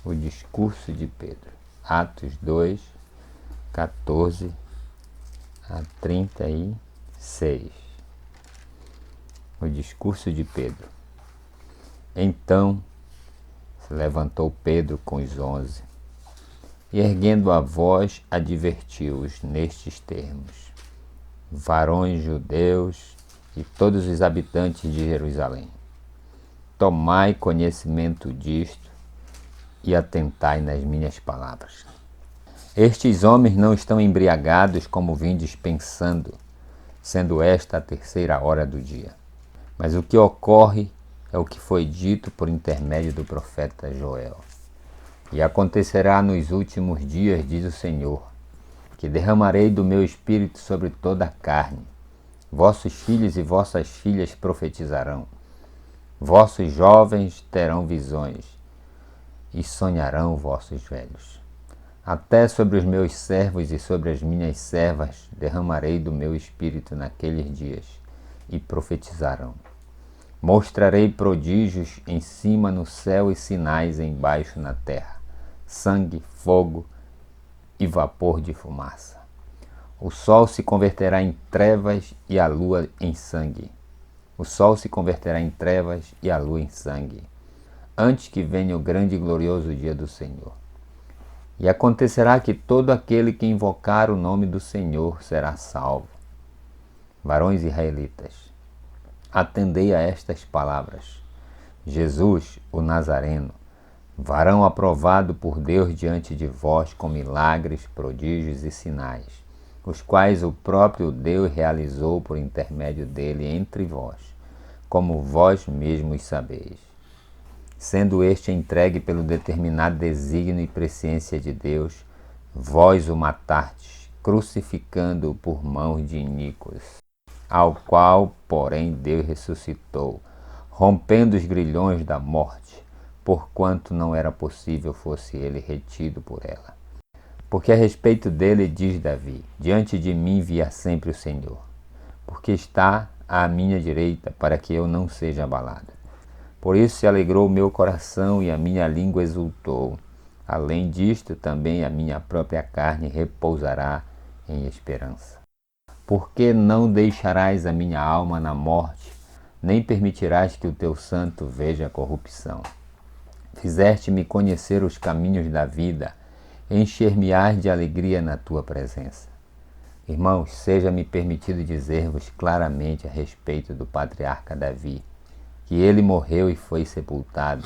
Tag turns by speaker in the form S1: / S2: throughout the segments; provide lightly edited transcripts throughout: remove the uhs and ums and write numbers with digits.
S1: O discurso de Pedro. Atos 2, 14 a 36. O discurso de Pedro. Então se levantou Pedro com os 11 e, erguendo a voz, advertiu-os nestes termos: varões judeus e todos os habitantes de Jerusalém, tomai conhecimento disto e atentai nas minhas palavras. Estes homens não estão embriagados como vindes pensando, sendo esta a 3ª hora do dia. Mas o que ocorre é o que foi dito por intermédio do profeta Joel. E acontecerá nos últimos dias, diz o Senhor, que derramarei do meu espírito sobre toda a carne. Vossos filhos e vossas filhas profetizarão. Vossos jovens terão visões e sonharão vossos velhos. Até sobre os meus servos e sobre as minhas servas derramarei do meu espírito naqueles dias, e profetizarão. Mostrarei prodígios em cima no céu e sinais embaixo na terra, sangue, fogo e vapor de fumaça. O sol se converterá em trevas e a lua em sangue. O sol se converterá em trevas e a lua em sangue, antes que venha o grande e glorioso dia do Senhor. E acontecerá que todo aquele que invocar o nome do Senhor será salvo. Varões israelitas, atendei a estas palavras. Jesus, o Nazareno, varão aprovado por Deus diante de vós com milagres, prodígios e sinais, os quais o próprio Deus realizou por intermédio dele entre vós, como vós mesmos sabeis. Sendo este entregue pelo determinado desígnio e presciência de Deus, vós o matastes, crucificando-o por mãos de iníquos, ao qual, porém, Deus ressuscitou, rompendo os grilhões da morte, porquanto não era possível fosse ele retido por ela. Porque a respeito dele diz Davi: diante de mim via sempre o Senhor, porque está à minha direita, para que eu não seja abalado. Por isso se alegrou o meu coração e a minha língua exultou. Além disto, também a minha própria carne repousará em esperança. Porque não deixarás a minha alma na morte, nem permitirás que o teu santo veja a corrupção. Fizeste-me conhecer os caminhos da vida, encher-me-ás de alegria na tua presença. Irmãos, seja-me permitido dizer-vos claramente a respeito do patriarca Davi, que ele morreu e foi sepultado,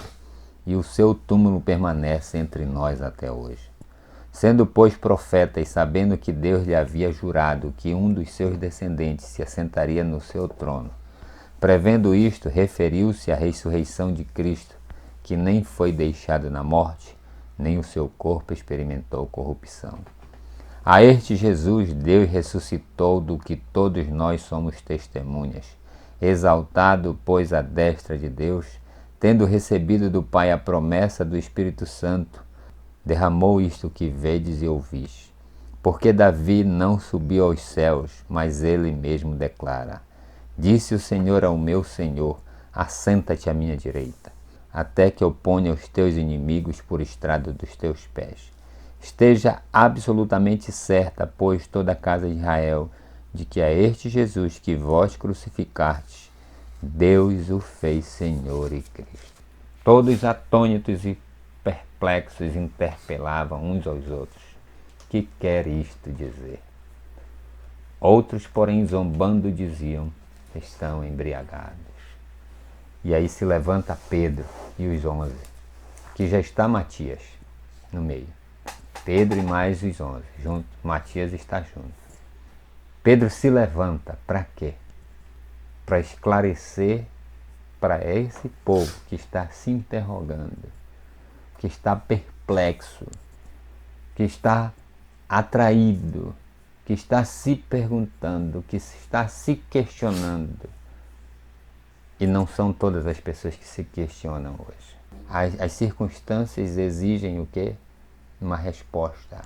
S1: e o seu túmulo permanece entre nós até hoje. Sendo, pois, profeta e sabendo que Deus lhe havia jurado que um dos seus descendentes se assentaria no seu trono, prevendo isto, referiu-se à ressurreição de Cristo, que nem foi deixado na morte, nem o seu corpo experimentou corrupção. A este Jesus Deus ressuscitou, do que todos nós somos testemunhas, exaltado, pois, à destra de Deus, tendo recebido do Pai a promessa do Espírito Santo, derramou isto que vedes e ouvis. Porque Davi não subiu aos céus, mas ele mesmo declara: disse o Senhor ao meu Senhor, assenta-te à minha direita, até que eu ponha os teus inimigos por estrado dos teus pés. Esteja absolutamente certa, pois, toda a casa de Israel, de que a este Jesus que vós crucificastes, Deus o fez Senhor e Cristo. Todos atônitos e perplexos interpelavam uns aos outros: que quer isto dizer? Outros, porém, zombando, diziam: estão embriagados. E aí se levanta Pedro e os 11, que já está Matias no meio. Pedro e mais os 11, junto, Matias está junto. Pedro se levanta para quê? Para esclarecer para esse povo que está se interrogando, que está perplexo, que está atraído, que está se perguntando, que está se questionando. E não são todas as pessoas que se questionam hoje. As circunstâncias exigem o quê? Uma resposta.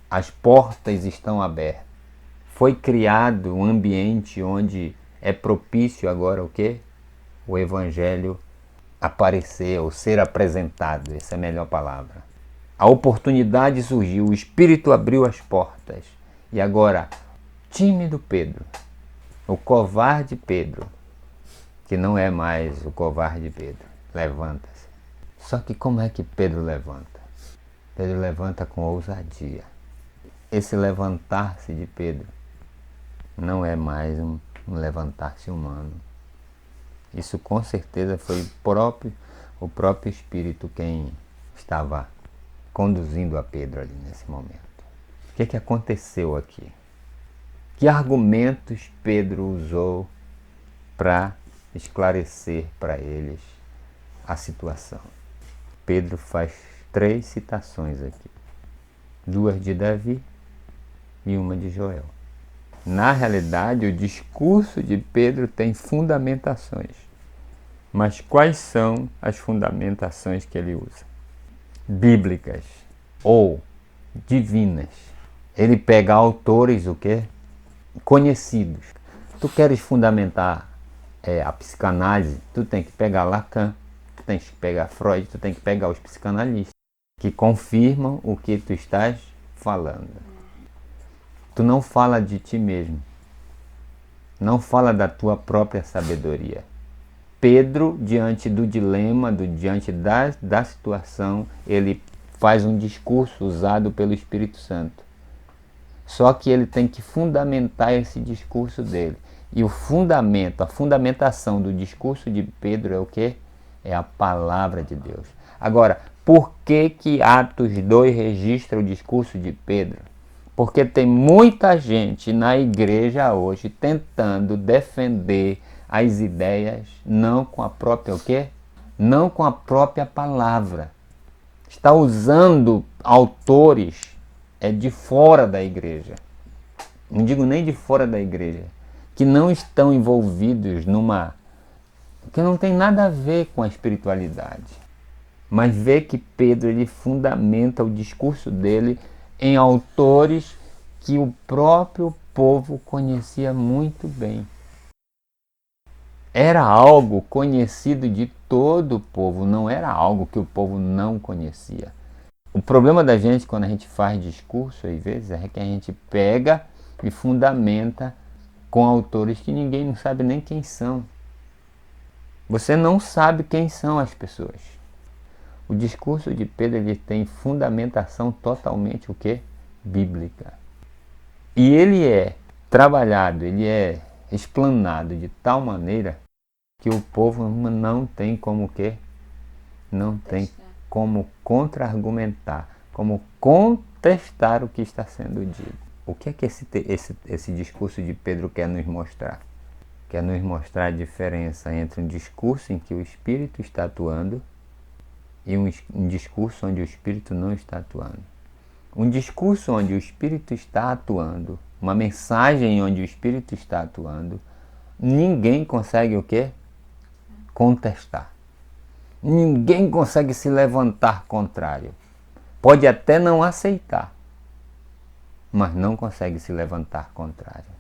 S1: As portas estão abertas. Foi criado um ambiente onde é propício agora o quê? O Evangelho aparecer ou ser apresentado. Essa é a melhor palavra. A oportunidade surgiu, o Espírito abriu as portas. E agora, tímido Pedro, o covarde Pedro, que não é mais o covarde Pedro, levanta-se. Só que como é que Pedro levanta? Pedro levanta com ousadia. Esse levantar-se de Pedro não é mais um levantar-se humano. Isso com certeza foi o próprio Espírito quem estava conduzindo a Pedro ali nesse momento. O que aconteceu aqui? Que argumentos Pedro usou para esclarecer para eles a situação? Pedro faz 3 citações aqui. 2 de Davi e uma de Joel. Na realidade, o discurso de Pedro tem fundamentações. Mas quais são as fundamentações que ele usa? Bíblicas ou divinas. Ele pega autores o quê? Conhecidos. Tu queres fundamentar a psicanálise, tu tem que pegar Lacan, tu tem que pegar Freud, tu tem que pegar os psicanalistas que confirmam o que tu estás falando. Tu não fala de ti mesmo. Não fala da tua própria sabedoria. Pedro, diante do dilema, diante da situação, ele faz um discurso usado pelo Espírito Santo. Só que ele tem que fundamentar esse discurso dele. E o fundamento, a fundamentação do discurso de Pedro é o quê? É a palavra de Deus. Agora, por que Atos 2 registra o discurso de Pedro? Porque tem muita gente na igreja hoje tentando defender as ideias não com a própria o quê? Não com a própria palavra. Está usando autores de fora da igreja. Não digo nem de fora da igreja, que não estão envolvidos que não tem nada a ver com a espiritualidade. Mas vê que Pedro ele fundamenta o discurso dele em autores que o próprio povo conhecia muito bem. Era algo conhecido de todo o povo, não era algo que o povo não conhecia. O problema da gente quando a gente faz discurso, às vezes, é que a gente pega e fundamenta com autores que ninguém não sabe nem quem são. Você não sabe quem são as pessoas. O discurso de Pedro ele tem fundamentação totalmente o quê? Bíblica. E ele é trabalhado, ele é explanado de tal maneira que o povo não tem como o quê? Não tem como contra-argumentar, como contestar o que está sendo dito. O que é que esse discurso de Pedro quer nos mostrar? Quer nos mostrar a diferença entre um discurso em que o Espírito está atuando e um discurso onde o Espírito não está atuando. Um discurso onde o Espírito está atuando, uma mensagem onde o Espírito está atuando, ninguém consegue o quê? Contestar. Ninguém consegue se levantar contrário. Pode até não aceitar, mas não consegue se levantar contrário.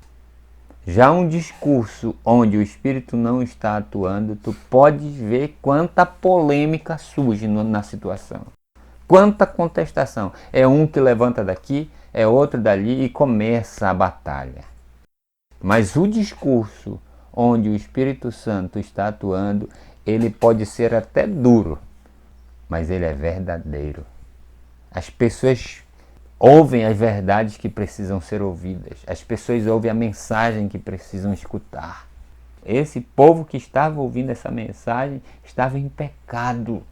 S1: Já um discurso onde o Espírito não está atuando, tu podes ver quanta polêmica surge na situação. Quanta contestação. É um que levanta daqui, é outro dali e começa a batalha. Mas o discurso onde o Espírito Santo está atuando, ele pode ser até duro, mas ele é verdadeiro. As pessoas ouvem as verdades que precisam ser ouvidas. As pessoas ouvem a mensagem que precisam escutar. Esse povo que estava ouvindo essa mensagem estava em pecado.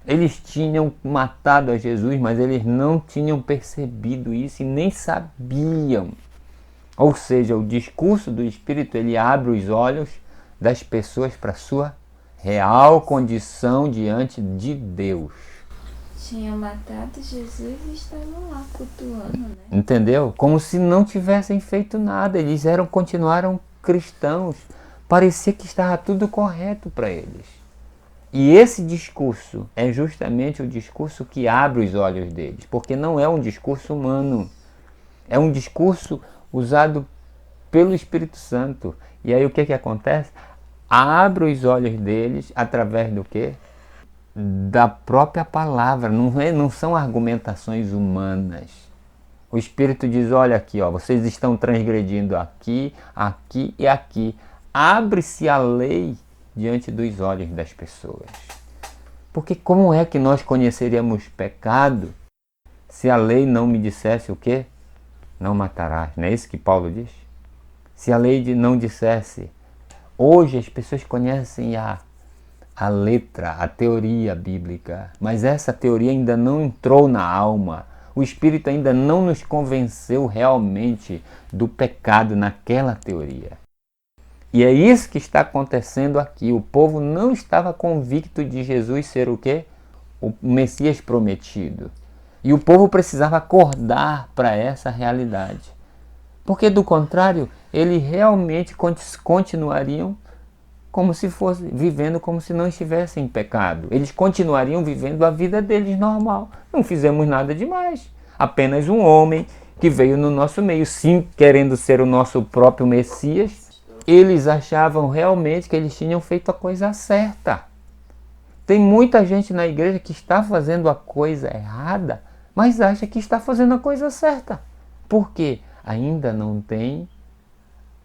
S1: Eles tinham matado a Jesus, mas eles não tinham percebido isso e nem sabiam. Ou seja, o discurso do Espírito ele abre os olhos das pessoas para a sua real condição diante de Deus.
S2: Tinha matado Jesus e estavam lá cultuando, né?
S1: Entendeu? Como se não tivessem feito nada. Eles continuaram cristãos. Parecia que estava tudo correto para eles. E esse discurso é justamente o discurso que abre os olhos deles. Porque não é um discurso humano. É um discurso usado pelo Espírito Santo. E aí o que acontece? Abre os olhos deles através do quê? da própria palavra, não são argumentações humanas. O Espírito diz, olha aqui, ó, vocês estão transgredindo aqui, aqui e aqui. Abre-se a lei diante dos olhos das pessoas. Porque como é que nós conheceríamos pecado se a lei não me dissesse o quê? Não matarás. Não é isso que Paulo diz? Se a lei não dissesse. Hoje as pessoas conhecem a letra, a teoria bíblica, mas essa teoria ainda não entrou na alma. O Espírito ainda não nos convenceu realmente do pecado naquela teoria. E é isso que está acontecendo aqui. O povo não estava convicto de Jesus ser o quê? O Messias prometido. E o povo precisava acordar para essa realidade. Porque do contrário, eles realmente continuariam como se fosse vivendo como se não estivessem em pecado. Eles continuariam vivendo a vida deles normal. Não fizemos nada demais. Apenas um homem que veio no nosso meio, sim, querendo ser o nosso próprio Messias. Eles achavam realmente que eles tinham feito a coisa certa. Tem muita gente na igreja que está fazendo a coisa errada, mas acha que está fazendo a coisa certa. Por quê? Ainda não tem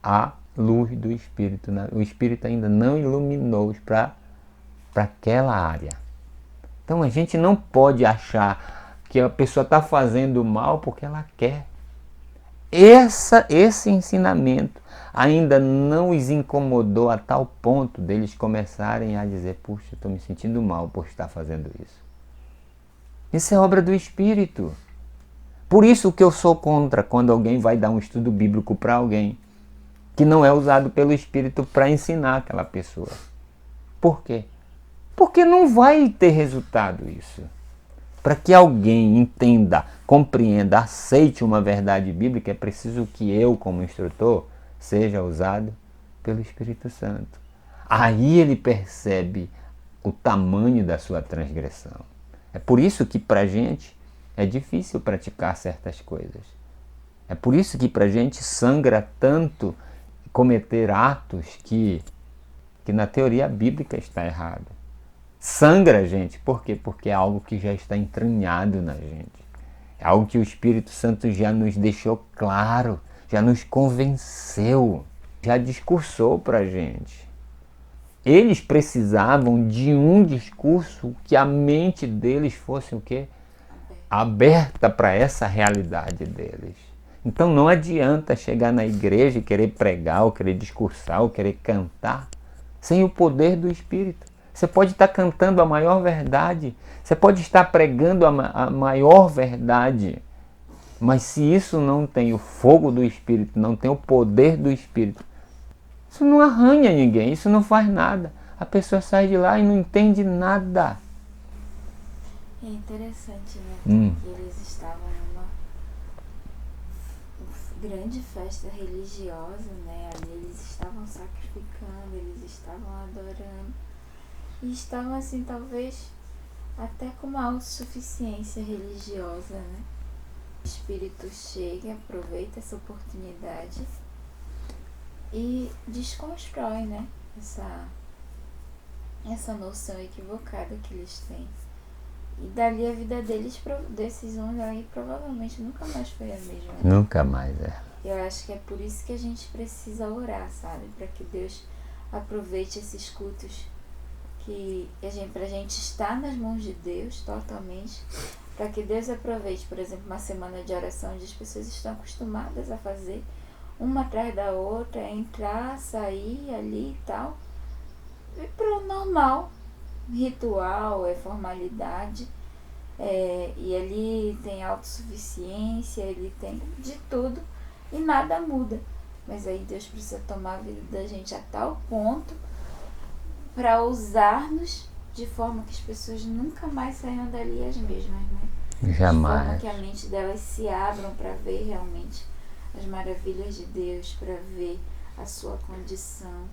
S1: a luz do Espírito. O Espírito ainda não iluminou-os para aquela área. Então a gente não pode achar que a pessoa está fazendo mal porque ela quer. Esse ensinamento ainda não os incomodou a tal ponto deles começarem a dizer, puxa, estou me sentindo mal por estar fazendo isso. Isso é obra do Espírito. Por isso que eu sou contra quando alguém vai dar um estudo bíblico para alguém que não é usado pelo Espírito para ensinar aquela pessoa. Por quê? Porque não vai ter resultado isso. Para que alguém entenda, compreenda, aceite uma verdade bíblica, é preciso que eu, como instrutor, seja usado pelo Espírito Santo. Aí ele percebe o tamanho da sua transgressão. É por isso que para a gente é difícil praticar certas coisas. É por isso que para a gente sangra tanto cometer atos que na teoria bíblica está errado. Sangra, gente. Por quê? Porque é algo que já está entranhado na gente. É algo que o Espírito Santo já nos deixou claro, já nos convenceu, já discursou para a gente. Eles precisavam de um discurso que a mente deles fosse o quê? Aberta para essa realidade deles. Então não adianta chegar na igreja e querer pregar, ou querer discursar, ou querer cantar, sem o poder do Espírito. Você pode estar cantando a maior verdade, você pode estar pregando a maior verdade, mas se isso não tem o fogo do Espírito, não tem o poder do Espírito, isso não arranha ninguém, isso não faz nada. A pessoa sai de lá e não entende nada.
S2: É interessante, né? Que eles estavam numa grande festa religiosa, né? Ali eles estavam sacrificando, eles estavam adorando. E estavam assim, talvez, até com uma autossuficiência religiosa, né? O Espírito chega, aproveita essa oportunidade e desconstrói, né? Essa noção equivocada que eles têm. E dali a vida deles, desses homens aí, provavelmente nunca mais foi a mesma.
S1: Nunca mais, é.
S2: Eu acho que é por isso que a gente precisa orar, sabe? Para que Deus aproveite esses cultos pra gente estar nas mãos de Deus totalmente, para que Deus aproveite, por exemplo, uma semana de oração onde as pessoas estão acostumadas a fazer uma atrás da outra, entrar, sair ali e tal, e pro normal, ritual, é formalidade, e ali tem autossuficiência, ele tem de tudo e nada muda. Mas aí Deus precisa tomar a vida da gente a tal ponto para usar-nos de forma que as pessoas nunca mais saiam dali as mesmas, né?
S1: Jamais.
S2: De forma que a mente delas se abram para ver realmente as maravilhas de Deus, para ver a sua condição.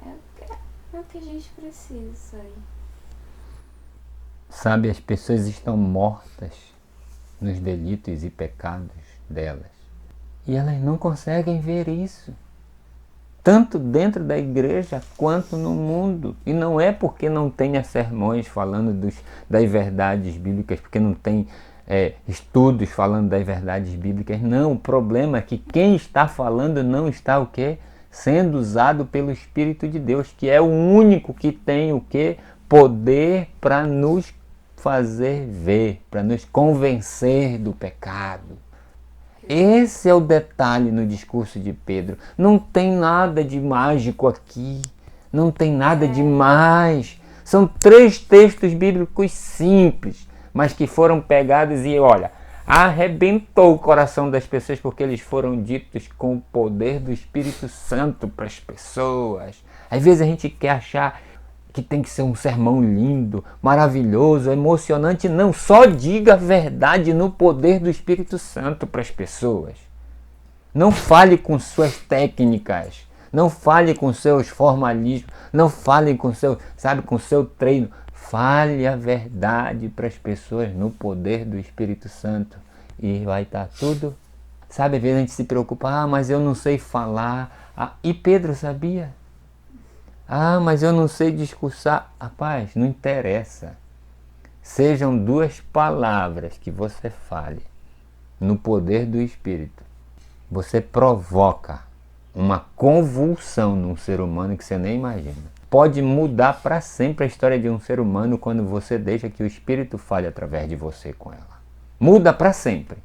S2: É o que a gente precisa, isso aí.
S1: Sabe, as pessoas estão mortas nos delitos e pecados delas. E elas não conseguem ver isso. tanto dentro da igreja quanto no mundo. E não é porque não tenha sermões falando das verdades bíblicas, porque não tem estudos falando das verdades bíblicas. Não, o problema é que quem está falando não está o quê? Sendo usado pelo Espírito de Deus, que é o único que tem o quê? Poder para nos fazer ver, para nos convencer do pecado. Esse é o detalhe no discurso de Pedro. Não tem nada de mágico aqui. Não tem nada de mais. São 3 textos bíblicos simples, mas que foram pegados e, olha, arrebentou o coração das pessoas porque eles foram ditos com o poder do Espírito Santo para as pessoas. Às vezes a gente quer achar que tem que ser um sermão lindo, maravilhoso, emocionante. Não, só diga a verdade no poder do Espírito Santo para as pessoas. Não fale com suas técnicas, não fale com seus formalismos, não fale com com seu treino. Fale a verdade para as pessoas no poder do Espírito Santo e vai estar tudo. Sabe, às vezes a gente se preocupa, mas eu não sei falar. E Pedro sabia? Mas eu não sei discursar. Rapaz, não interessa. Sejam 2 palavras que você fale no poder do Espírito. Você provoca uma convulsão num ser humano que você nem imagina. Pode mudar para sempre a história de um ser humano quando você deixa que o Espírito fale através de você com ela. Muda para sempre.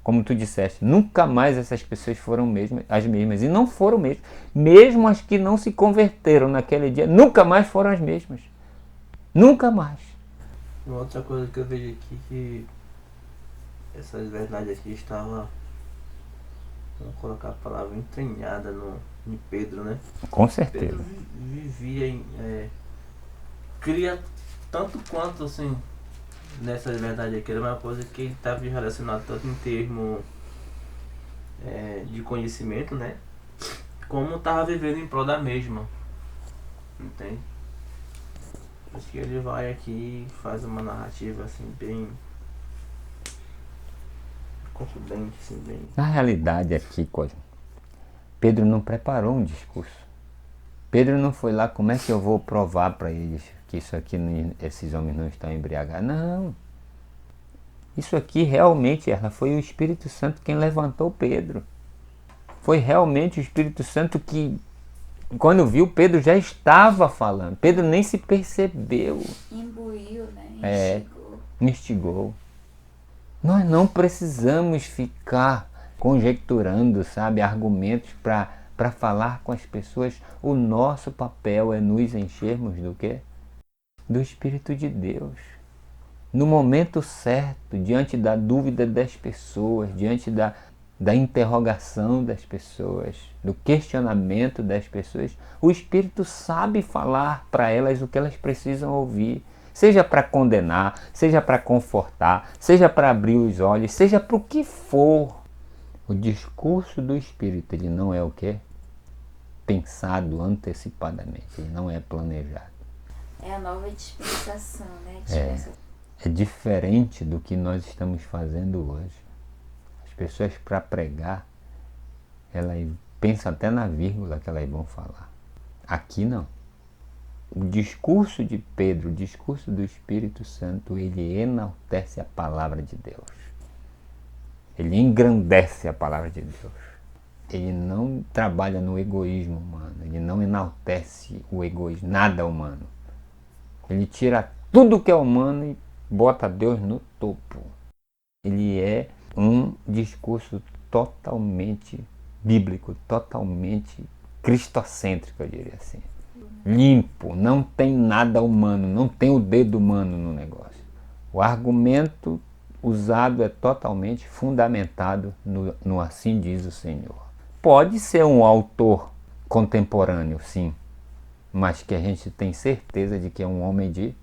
S1: Como tu disseste, nunca mais essas pessoas foram as mesmas. E não foram mesmo. Mesmo as que não se converteram naquele dia, nunca mais foram as mesmas. Nunca mais.
S3: Uma outra coisa que eu vejo aqui, que essas verdades aqui estavam, vamos colocar a palavra, entranhada em Pedro, né?
S1: Com certeza.
S3: Pedro vivia, cria tanto quanto, assim, nessas verdades aqui, era uma coisa que ele estava relacionado tanto em termos de conhecimento, né? Como estava vivendo em prol da mesma. Entende? Por isso que ele vai aqui e faz uma narrativa assim bem confidente, assim, bem...
S1: Na realidade aqui, Cosmo, Pedro não preparou um discurso. Pedro não foi lá, como é que eu vou provar para eles que isso aqui, esses homens não estão embriagados? Não. Isso aqui realmente foi o Espírito Santo quem levantou Pedro. Foi realmente o Espírito Santo que, quando viu, Pedro já estava falando. Pedro nem se percebeu.
S2: Imbuiu, né?
S1: Instigou. Nós não precisamos ficar conjecturando, argumentos para falar com as pessoas. O nosso papel é nos enchermos do quê? Do Espírito de Deus. No momento certo, diante da dúvida das pessoas, diante da interrogação das pessoas, do questionamento das pessoas, o Espírito sabe falar para elas o que elas precisam ouvir. Seja para condenar, seja para confortar, seja para abrir os olhos, seja para o que for. O discurso do Espírito, ele não é o quê? Pensado antecipadamente, ele não é planejado.
S2: É a nova dispensação, né?
S1: É diferente do que nós estamos fazendo hoje. As pessoas, para pregar, elas pensam até na vírgula que elas vão falar. Aqui não. O discurso de Pedro, o discurso do Espírito Santo, ele enaltece a palavra de Deus. Ele engrandece a palavra de Deus. Ele não trabalha no egoísmo humano, ele não enaltece o egoísmo, nada humano. Ele tira tudo que é humano e bota Deus no topo. Ele é um discurso totalmente bíblico, totalmente cristocêntrico, eu diria assim. Limpo, não tem nada humano, não tem o dedo humano no negócio. O argumento usado é totalmente fundamentado no assim diz o Senhor. Pode ser um autor contemporâneo, sim, mas que a gente tem certeza de que é um homem de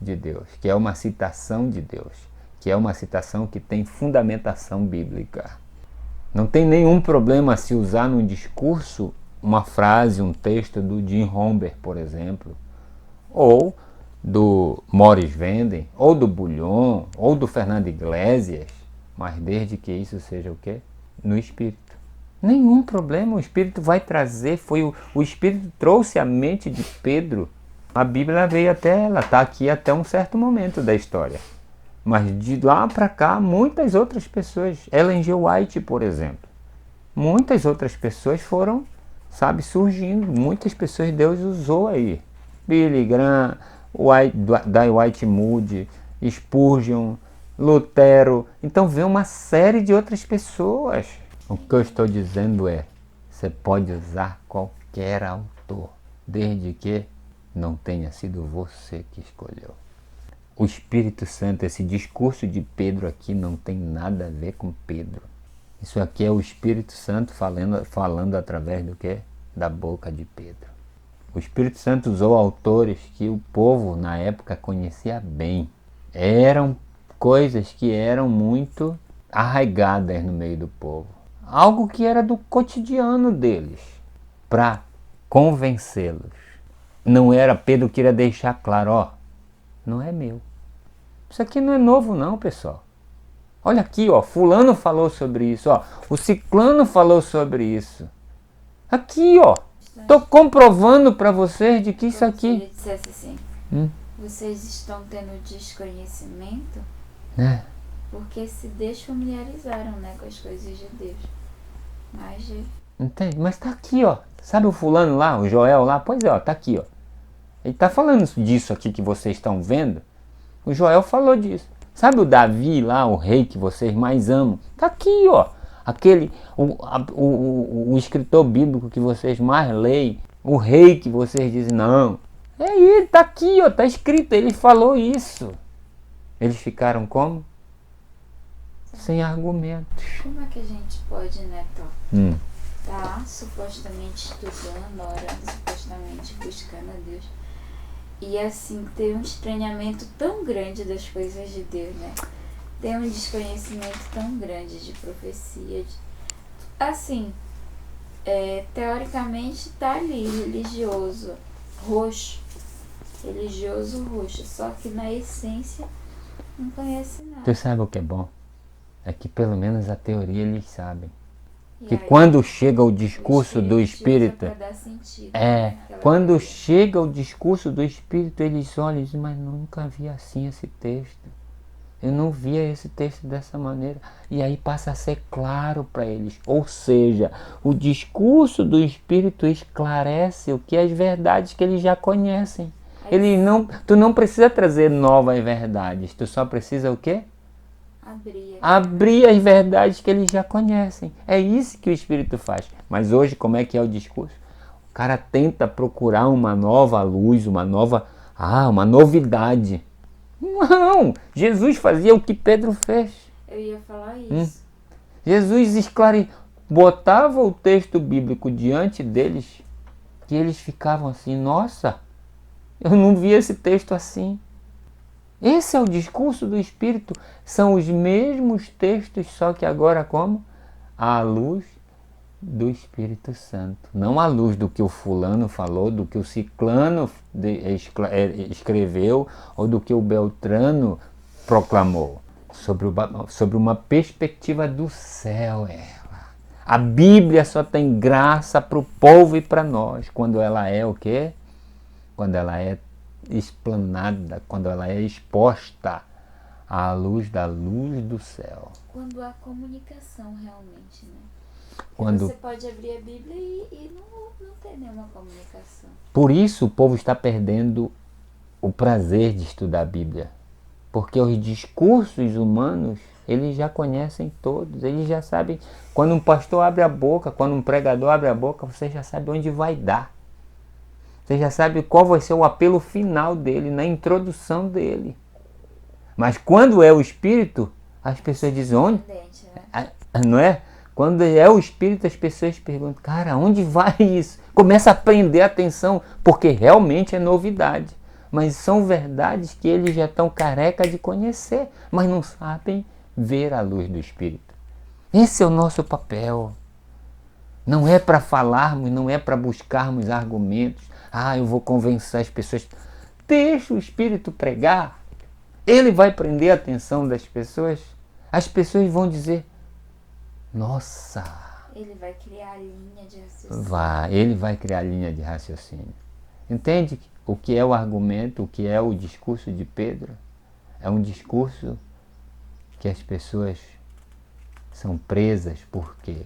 S1: Deus, que é uma citação de Deus, que é uma citação que tem fundamentação bíblica. Não tem nenhum problema se usar num discurso uma frase, um texto do Jim Rohmer, por exemplo, ou do Morris Venden, ou do Bullion, ou do Fernando Iglesias, mas desde que isso seja o quê? No Espírito. Nenhum problema, o Espírito vai trazer, o Espírito trouxe a mente de Pedro. A Bíblia veio até ela, está aqui até um certo momento da história. Mas de lá para cá, muitas outras pessoas, Ellen G. White, por exemplo, muitas outras pessoas foram, surgindo, muitas pessoas Deus usou aí. Billy Graham, Dwight Moody, Spurgeon, Lutero, então vem uma série de outras pessoas. O que eu estou dizendo é, você pode usar qualquer autor, desde que não tenha sido você que escolheu. O Espírito Santo, esse discurso de Pedro aqui não tem nada a ver com Pedro. Isso aqui é o Espírito Santo falando através do quê? Da boca de Pedro. O Espírito Santo usou autores que o povo na época conhecia bem. Eram coisas que eram muito arraigadas no meio do povo. Algo que era do cotidiano deles, para convencê-los. Não era, Pedro queria deixar claro, não é meu. Isso aqui não é novo não, pessoal. Olha aqui, fulano falou sobre isso, o ciclano falou sobre isso. Aqui, estou comprovando para vocês de que isso aqui...
S2: Se ele dissesse assim, vocês estão tendo desconhecimento, porque se desfamiliarizaram, com as coisas de Deus.
S1: Entende? Mas tá aqui, sabe o fulano lá, o Joel lá? Pois é, tá aqui, Ele tá falando disso aqui que vocês estão vendo. O Joel falou disso. Sabe o Davi lá, o rei que vocês mais amam? Tá aqui, o escritor bíblico que vocês mais leem, o rei que vocês dizem, não. É ele, tá aqui, tá escrito, ele falou isso. Eles ficaram como? Sem argumentos.
S2: Como é que a gente pode, tá supostamente estudando, orando, supostamente buscando a Deus, e assim ter um estranhamento tão grande das coisas de Deus, ter um desconhecimento tão grande de profecia, teoricamente tá ali, religioso roxo, só que na essência não conhece nada.
S1: Tu sabe o que é bom? É que pelo menos a teoria eles sabem. Que aí, quando chega o discurso do Espírito, quando chega o discurso do Espírito, eles olham e dizem, mas nunca vi assim esse texto. Eu não via esse texto dessa maneira. E aí passa a ser claro para eles. Ou seja, o discurso do Espírito esclarece o que as verdades que eles já conhecem. Tu não precisa trazer novas verdades, tu só precisa o quê? Abrir as verdades que eles já conhecem. É isso que o Espírito faz. Mas hoje, como é que é o discurso? O cara tenta procurar uma nova luz, uma novidade. Não! Jesus fazia o que Pedro fez.
S2: Eu ia falar isso.
S1: Jesus botava o texto bíblico diante deles, que eles ficavam assim, nossa, eu não vi esse texto assim. Esse é o discurso do Espírito. São os mesmos textos, só que agora como? À luz do Espírito Santo. Não à luz do que o fulano falou, do que o ciclano escreveu, ou do que o Beltrano proclamou. Sobre uma perspectiva do céu. A Bíblia só tem graça para o povo e para nós. Quando ela é o quê? Quando ela é explanada, quando ela é exposta à luz da luz do céu.
S2: Quando há comunicação realmente,
S1: Quando...
S2: Você pode abrir a Bíblia e não ter nenhuma comunicação.
S1: Por isso o povo está perdendo o prazer de estudar a Bíblia. Porque os discursos humanos, eles já conhecem todos, eles já sabem. Quando um pastor abre a boca, quando um pregador abre a boca, você já sabe onde vai dar. Você já sabe qual vai ser o apelo final dele, na introdução dele. Mas quando é o Espírito, as pessoas dizem, onde? Não é? Quando é o Espírito, as pessoas perguntam, cara, onde vai isso? Começa a prender a atenção, porque realmente é novidade. Mas são verdades que eles já estão careca de conhecer, mas não sabem ver a luz do Espírito. Esse é o nosso papel. Não é para falarmos, não é para buscarmos argumentos. Eu vou convencer as pessoas. Deixa o Espírito pregar. Ele vai prender a atenção das pessoas. As pessoas vão dizer, nossa.
S2: Ele vai criar a linha de raciocínio.
S1: Ele vai criar a linha de raciocínio. Entende o que é o argumento, o que é o discurso de Pedro? É um discurso que as pessoas são presas. Por quê?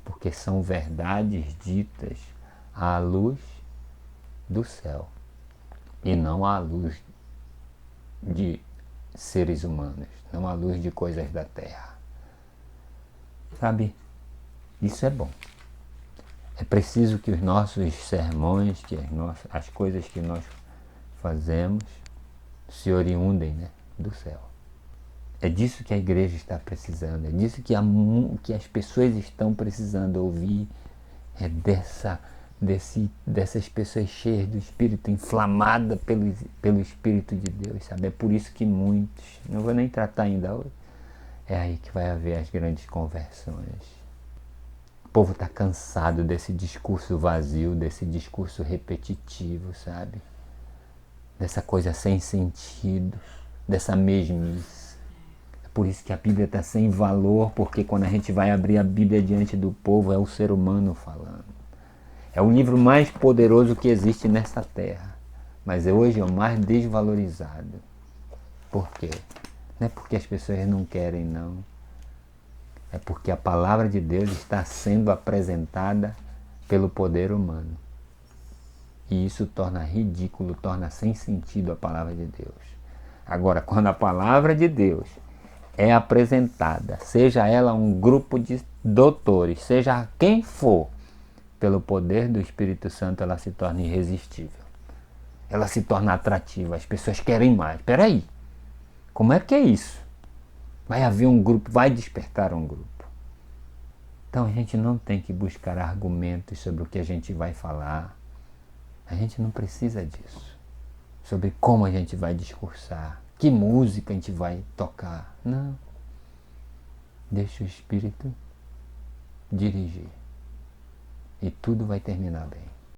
S1: Porque são verdades ditas à luz do céu e não à luz de seres humanos, não à luz de coisas da terra. Sabe? Isso é bom. É preciso que os nossos sermões, que as coisas que nós fazemos se oriundem, né, do céu. É disso que a igreja está precisando, é disso que as pessoas estão precisando ouvir, é dessas pessoas cheias do Espírito, inflamadas pelo Espírito de Deus, sabe? É por isso que muitos, não vou nem tratar ainda hoje, é aí que vai haver as grandes conversões. O povo está cansado desse discurso vazio, desse discurso repetitivo, sabe? Dessa coisa sem sentido, dessa mesmice. É por isso que a Bíblia está sem valor, porque quando a gente vai abrir a Bíblia diante do povo, é o ser humano falando. É o livro mais poderoso que existe nessa terra, mas hoje é o mais desvalorizado. Por quê? Não é porque as pessoas não querem, não. É porque a palavra de Deus está sendo apresentada pelo poder humano. E isso torna ridículo, torna sem sentido a palavra de Deus. Agora, quando a palavra de Deus é apresentada, seja ela um grupo de doutores, seja quem for, pelo poder do Espírito Santo, ela se torna irresistível. Ela se torna atrativa. As pessoas querem mais. Espera aí. Como é que é isso? Vai haver um grupo, vai despertar um grupo. Então a gente não tem que buscar argumentos sobre o que a gente vai falar. A gente não precisa disso. Sobre como a gente vai discursar. Que música a gente vai tocar. Não. Deixa o Espírito dirigir. E tudo vai terminar bem.